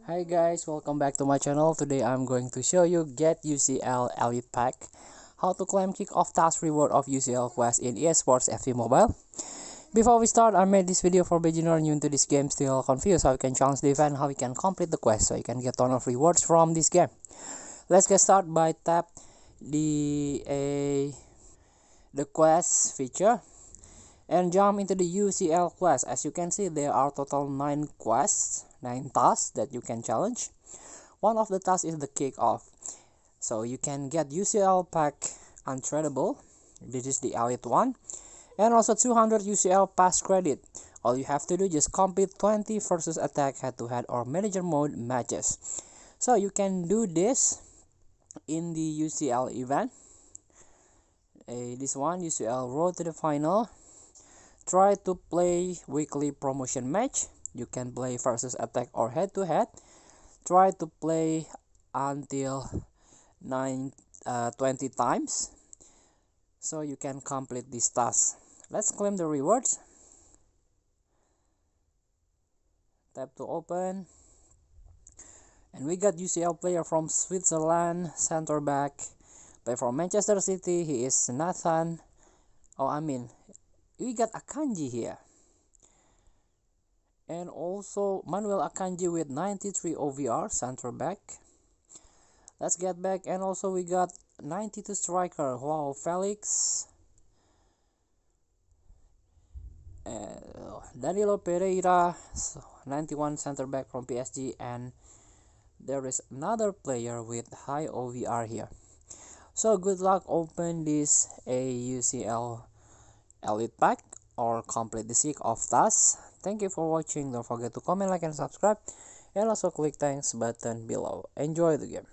Hi guys, welcome back to my channel. Today I'm going to show you Get UCL Elite Pack, how to claim kick-off task reward of UCL quest in eSports FC Mobile. Before we start, I made this video for beginner new to this game still confused how you can challenge the event, how you can complete the quest so you can get ton of rewards from this game. Let's get started by tap the quest feature and jump into the UCL quest. As you can see, there are total 9 quests, 9 tasks that you can challenge. One of the tasks is the kick-off, so you can get UCL pack untradeable. This is the elite one, and also 200 UCL pass credit. All you have to do is just complete 20 versus attack head-to-head or manager mode matches. So you can do this in the UCL event. This one, UCL Road to the Final. Try to play weekly promotion match. You can play versus attack or head-to-head. Try to play until 20 times so you can complete this task. Let's claim the rewards. Tap to open, and we got UCL player from Switzerland, center back, play from Manchester City. He is Nathan. We got Akanji here, and also Manuel Akanji with 93 OVR, center back. Let's get back, and also we got 92 striker, wow, Felix, Danilo Pereira, 91 center back from PSG, and there is another player with high OVR here. So good luck, open this UCL Elite Pack or complete the kick-off task. Thank you for watching. Don't forget to comment, like, and subscribe, and also click thanks button below. Enjoy the game.